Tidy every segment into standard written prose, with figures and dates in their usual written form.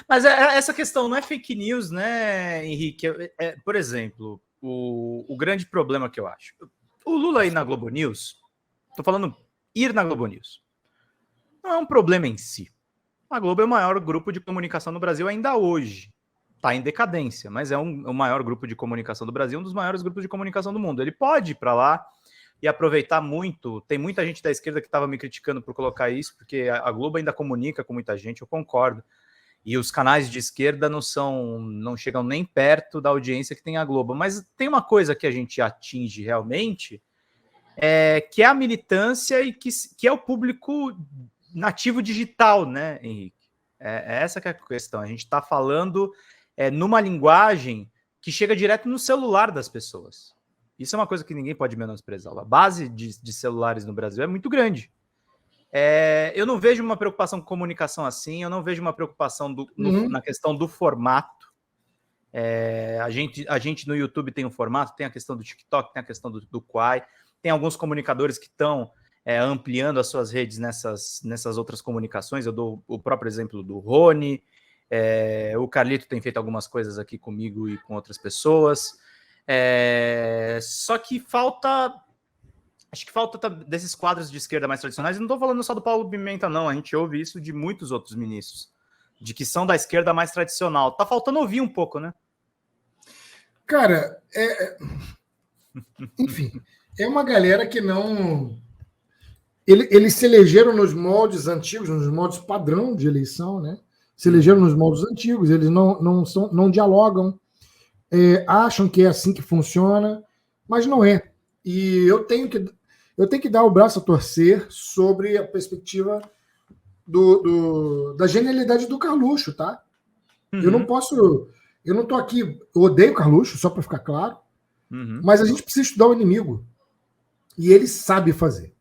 Mas essa questão não é fake news, né, Henrique? Por exemplo, o grande problema que eu acho. O Lula ir na Globo News, tô falando ir na Globo News, não é um problema em si. A Globo é o maior grupo de comunicação no Brasil ainda hoje. Está em decadência, mas é o maior grupo de comunicação do Brasil, um dos maiores grupos de comunicação do mundo. Ele pode ir para lá e aproveitar muito. Tem muita gente da esquerda que estava me criticando por colocar isso, porque a Globo ainda comunica com muita gente, eu concordo. E os canais de esquerda não chegam nem perto da audiência que tem a Globo. Mas tem uma coisa que a gente atinge realmente, que é a militância e que é o público nativo digital, né, Henrique? Essa que é a questão. A gente está falando numa linguagem que chega direto no celular das pessoas. Isso é uma coisa que ninguém pode menosprezar. A base de celulares no Brasil é muito grande. Eu não vejo uma preocupação com comunicação assim, eu não vejo uma preocupação na questão do formato. A gente no YouTube tem um formato, tem a questão do TikTok, tem a questão do Quai, tem alguns comunicadores que estão ampliando as suas redes nessas outras comunicações. Eu dou o próprio exemplo do Rony, o Carlito tem feito algumas coisas aqui comigo e com outras pessoas. Só que acho que falta desses quadros de esquerda mais tradicionais. Eu não estou falando só do Paulo Pimenta, não. A gente ouve isso de muitos outros ministros, de que são da esquerda mais tradicional. Tá faltando ouvir um pouco, né? Cara, enfim, é uma galera que não... Eles se elegeram nos moldes antigos, nos moldes padrão de eleição, né? Se elegeram nos moldes antigos, eles não dialogam, acham que é assim que funciona, mas não é. E eu tenho que dar o braço a torcer sobre a perspectiva da genialidade do Carluxo, tá? Eu não tô aqui, eu odeio o Carluxo, só para ficar claro, mas a gente precisa estudar o inimigo. E ele sabe fazer.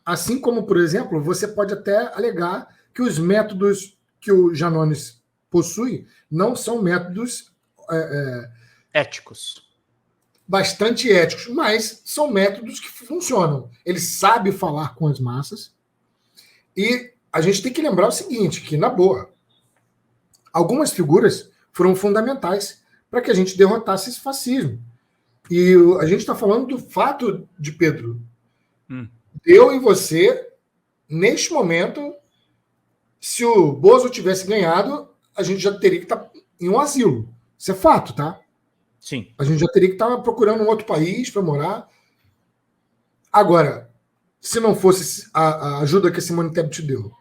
Assim como, por exemplo, você pode até alegar que os métodos que o Janones possui não são métodos éticos. Bastante éticos, mas são métodos que funcionam. Ele sabe falar com as massas. E a gente tem que lembrar o seguinte, que, na boa, algumas figuras foram fundamentais para que a gente derrotasse esse fascismo. E a gente está falando do fato de, Pedro, eu e você, neste momento, se o Bozo tivesse ganhado, a gente já teria que estar em um asilo. Isso é fato, tá? Sim. A gente já teria que estar procurando um outro país para morar. Agora, se não fosse a ajuda que a Simone Tebet deu,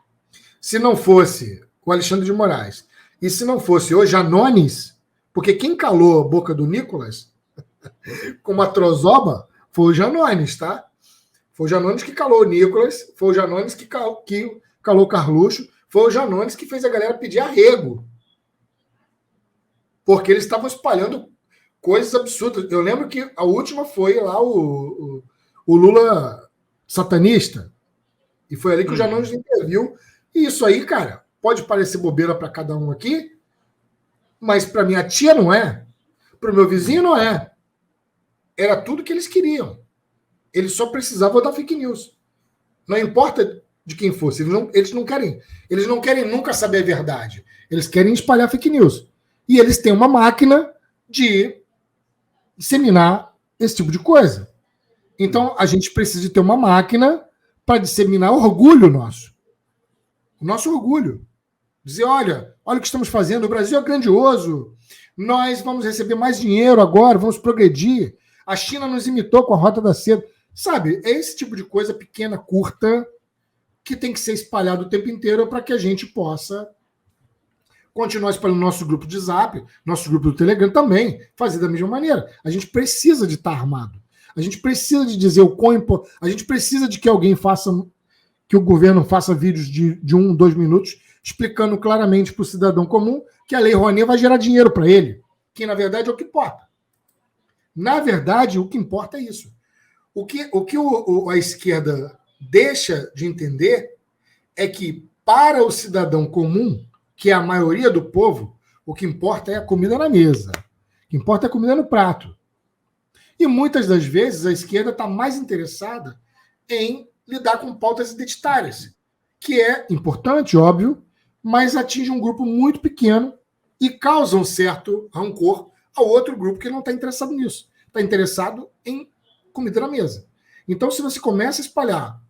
se não fosse o Alexandre de Moraes, e se não fosse o Janones, porque quem calou a boca do Nicolas com uma trozoba foi o Janones, tá? Foi o Janones que calou o Nicolas, foi o Janones que calou o Carluxo, foi o Janones que fez a galera pedir arrego. Porque eles estavam espalhando coisas absurdas. Eu lembro que a última foi lá o Lula satanista. E foi ali que o Janones interviu. E isso aí, cara, pode parecer bobeira para cada um aqui, mas para minha tia não é. Para o meu vizinho não é. Era tudo que eles queriam. Eles só precisavam da fake news. Não importa de quem fosse. Eles não querem nunca saber a verdade. Eles querem espalhar fake news. E eles têm uma máquina de disseminar esse tipo de coisa. Então, a gente precisa de ter uma máquina para disseminar o orgulho nosso. O nosso orgulho. Dizer, olha o que estamos fazendo, o Brasil é grandioso, nós vamos receber mais dinheiro agora, vamos progredir, a China nos imitou com a Rota da Seda. Sabe, é esse tipo de coisa pequena, curta, que tem que ser espalhado o tempo inteiro para que a gente possa continuar espalhando nosso grupo de Zap, nosso grupo do Telegram também, fazer da mesma maneira. A gente precisa de estar armado. A gente precisa de dizer o quão importante. A gente precisa de que alguém faça, que o governo faça vídeos de 1, 2 minutos, explicando claramente para o cidadão comum que a Lei Rouanet vai gerar dinheiro para ele, que na verdade é o que importa. Na verdade, o que importa é isso. O que a esquerda deixa de entender é que, para o cidadão comum, que é a maioria do povo, o que importa é a comida na mesa. O que importa é a comida no prato. E muitas das vezes a esquerda está mais interessada em lidar com pautas identitárias, que é importante, óbvio, mas atinge um grupo muito pequeno e causa um certo rancor ao outro grupo que não está interessado nisso. Está interessado em comida na mesa. Então, se você começa a espalhar,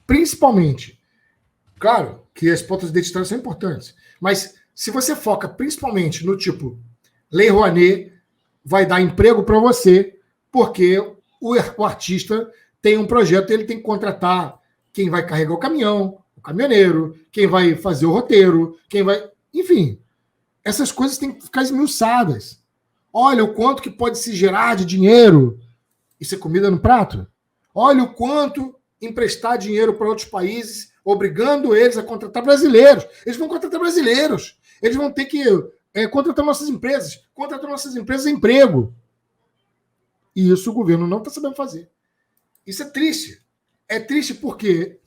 principalmente, claro que as pautas identitárias são importantes, mas se você foca principalmente no tipo, Lei Rouanet vai dar emprego para você, porque o artista tem um projeto e ele tem que contratar quem vai carregar o caminhão, o caminhoneiro, quem vai fazer o roteiro, quem vai... Enfim, essas coisas têm que ficar esmiuçadas. Olha o quanto que pode se gerar de dinheiro. Isso é comida no prato? Olha o quanto emprestar dinheiro para outros países, obrigando eles a contratar brasileiros. Eles vão contratar brasileiros. Eles vão ter que contratar nossas empresas. Contratar nossas empresas é emprego. E isso o governo não está sabendo fazer. Isso é triste. É triste porque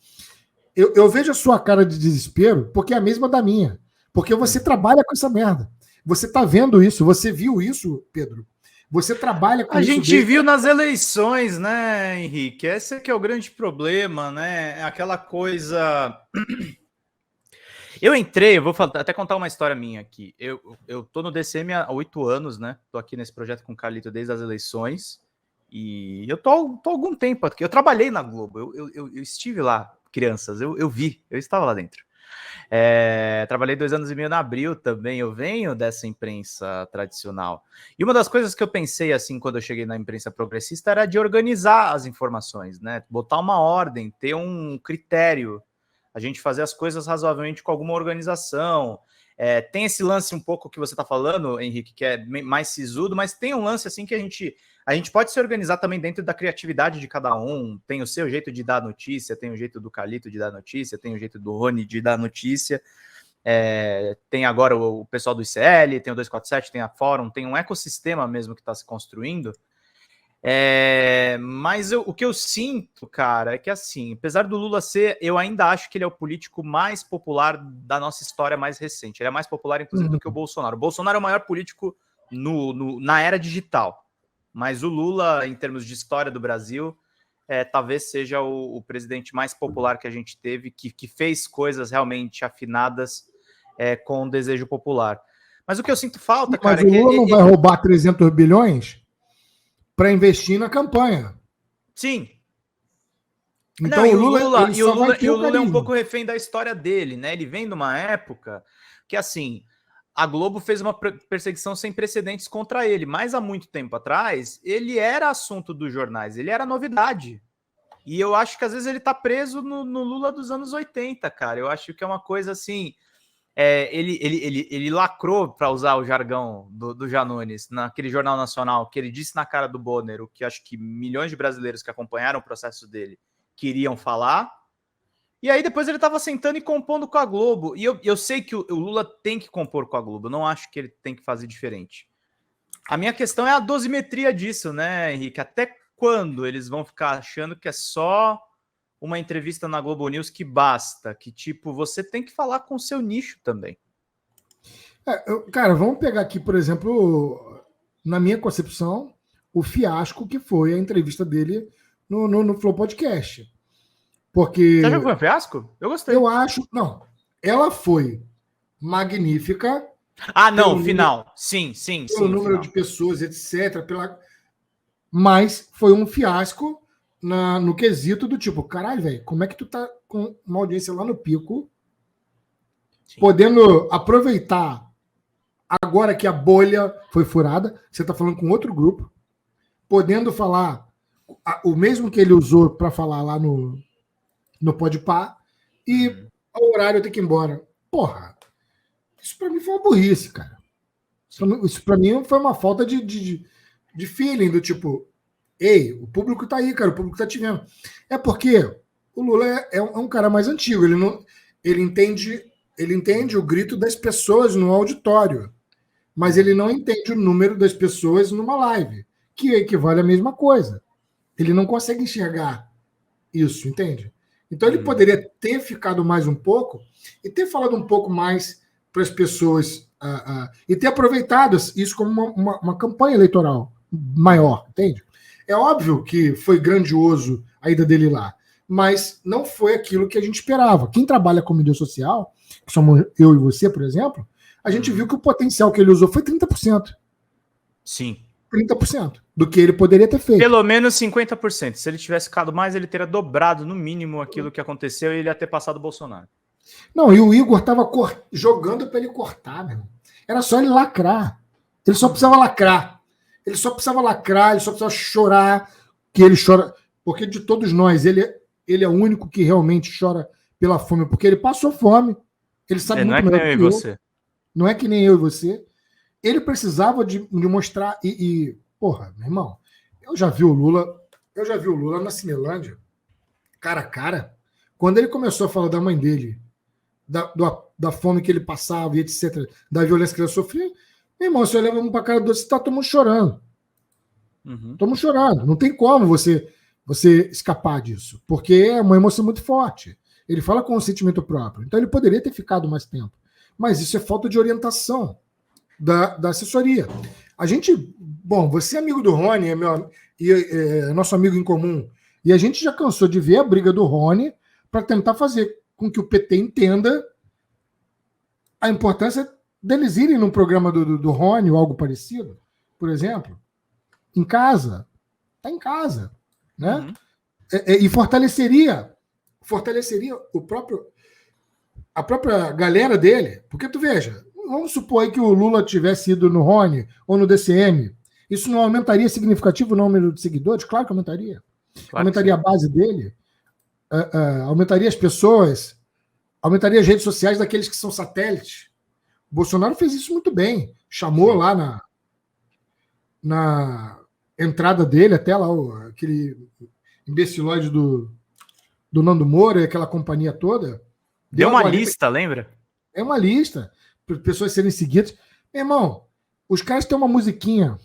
eu vejo a sua cara de desespero porque é a mesma da minha. Porque você trabalha com essa merda. Você está vendo isso. Você viu isso, Pedro. Você trabalha com isso. A gente viu nas eleições, né, Henrique? Esse é que é o grande problema, né? Aquela coisa... Eu entrei, eu vou até contar uma história minha aqui. Eu tô no DCM há 8 anos, né? Tô aqui nesse projeto com o Carlito desde as eleições. E eu tô há algum tempo aqui. Eu trabalhei na Globo, eu estive lá, crianças, eu vi, eu estava lá dentro. Trabalhei 2 anos e meio na Abril também, eu venho dessa imprensa tradicional. E uma das coisas que eu pensei, assim, quando eu cheguei na imprensa progressista, era de organizar as informações, né? Botar uma ordem, ter um critério, a gente fazer as coisas razoavelmente com alguma organização. Tem esse lance um pouco que você está falando, Henrique, que é mais sisudo, mas tem um lance assim que a gente pode se organizar também dentro da criatividade de cada um. Tem o seu jeito de dar notícia, tem o jeito do Carlito de dar notícia, tem o jeito do Rony de dar notícia. Tem agora o pessoal do ICL, tem o 247, tem a Fórum, tem um ecossistema mesmo que está se construindo. Mas o que eu sinto, cara, é que assim, apesar do Lula ser, eu ainda acho que ele é o político mais popular da nossa história mais recente. Ele é mais popular, inclusive, do que o Bolsonaro. O Bolsonaro é o maior político na era digital. Mas o Lula, em termos de história do Brasil, talvez seja o presidente mais popular que a gente teve, que fez coisas realmente afinadas com o desejo popular. Mas o que eu sinto falta, cara... Mas o Lula não vai roubar 300 bilhões para investir na campanha. Sim. Então não, o Lula é um pouco refém da história dele, né? Ele vem de uma época que, assim, a Globo fez uma perseguição sem precedentes contra ele, mas há muito tempo atrás, ele era assunto dos jornais, ele era novidade. E eu acho que às vezes ele tá preso no Lula dos anos 80, cara. Eu acho que é uma coisa assim... ele lacrou, para usar o jargão do Janones, naquele Jornal Nacional, que ele disse na cara do Bonner, o que acho que milhões de brasileiros que acompanharam o processo dele queriam falar, e aí depois ele estava sentando e compondo com a Globo, e eu sei que o Lula tem que compor com a Globo, eu não acho que ele tem que fazer diferente. A minha questão é a dosimetria disso, né, Henrique? Até quando eles vão ficar achando que é só uma entrevista na Globo News que basta, que tipo, você tem que falar com o seu nicho também. Cara, vamos pegar aqui, por exemplo, na minha concepção, o fiasco que foi a entrevista dele no Flow Podcast. Porque... Você achou que foi um fiasco? Eu gostei. Eu acho... Não, ela foi magnífica. Não, final. Sim. Pelo número de pessoas, etc. Mas foi um fiasco no quesito do tipo, caralho, velho, como é que tu tá com uma audiência lá no pico, sim, podendo aproveitar agora que a bolha foi furada, você tá falando com outro grupo, podendo falar o mesmo que ele usou para falar lá no Podpah, e ao horário tem que ir embora. Porra, isso para mim foi uma burrice, cara. Isso para mim foi uma falta de feeling, do tipo, ei, o público tá aí, cara, o público tá te vendo. É porque o Lula é um cara mais antigo, ele entende o grito das pessoas no auditório, mas ele não entende o número das pessoas numa live, que equivale à mesma coisa. Ele não consegue enxergar isso, entende? Então ele poderia ter ficado mais um pouco e ter falado um pouco mais para as pessoas e ter aproveitado isso como uma campanha eleitoral maior, entende? É óbvio que foi grandioso a ida dele lá, mas não foi aquilo que a gente esperava. Quem trabalha com mídia social que somos eu e você, por exemplo, a gente viu que o potencial que ele usou foi 30%. Sim. 30% do que ele poderia ter feito. Pelo menos 50%. Se ele tivesse ficado mais, ele teria dobrado, no mínimo, aquilo que aconteceu e ele ia ter passado o Bolsonaro. Não, e o Igor estava jogando para ele cortar, meu irmão. Era só ele lacrar. Ele só precisava lacrar. Ele só precisava chorar, que ele chora. Porque de todos nós, ele é o único que realmente chora pela fome, porque ele passou fome. Ele sabe muito melhor que você. Não é que nem eu e você. Ele precisava de mostrar. Porra, meu irmão, eu já vi o Lula na Cinelândia, cara a cara. Quando ele começou a falar da mãe dele, da fome que ele passava e etc., da violência que ele sofria, meu irmão, se eu levo para a cara do outro, você está todo mundo chorando. Estamos chorando. Não tem como você escapar disso, porque é uma emoção muito forte. Ele fala com o sentimento próprio. Então ele poderia ter ficado mais tempo. Mas isso é falta de orientação da assessoria. A gente, bom, você é amigo do Rony, é nosso amigo em comum, e a gente já cansou de ver a briga do Rony para tentar fazer com que o PT entenda a importância deles irem num programa do Rony ou algo parecido, por exemplo, em casa. Está em casa. Né? E fortaleceria a própria galera dele. Porque tu veja, vamos supor aí que o Lula tivesse ido no Rony ou no DCM. Isso não aumentaria significativo o número de seguidores? Claro que aumentaria. Claro, aumentaria a base dele, aumentaria as pessoas, aumentaria as redes sociais daqueles que são satélites. O Bolsonaro fez isso muito bem. Chamou lá na entrada dele, até lá, aquele imbecilóide do Nando Moura, aquela companhia toda. Deu uma lista, lembra? É uma lista, para pessoas serem seguidas. Meu irmão, os caras têm uma musiquinha.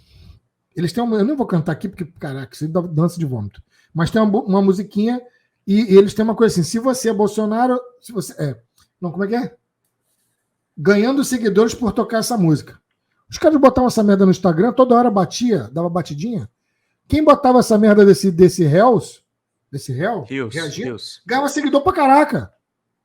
Eles têm eu não vou cantar aqui, porque, caraca, isso dá dança de vômito. Mas tem uma musiquinha e eles têm uma coisa assim: se você é Bolsonaro, se você não, como é que é? Ganhando seguidores por tocar essa música. Os caras botavam essa merda no Instagram, toda hora dava batidinha. Quem botava essa merda desse réu, reagindo, ganhava seguidor pra caraca.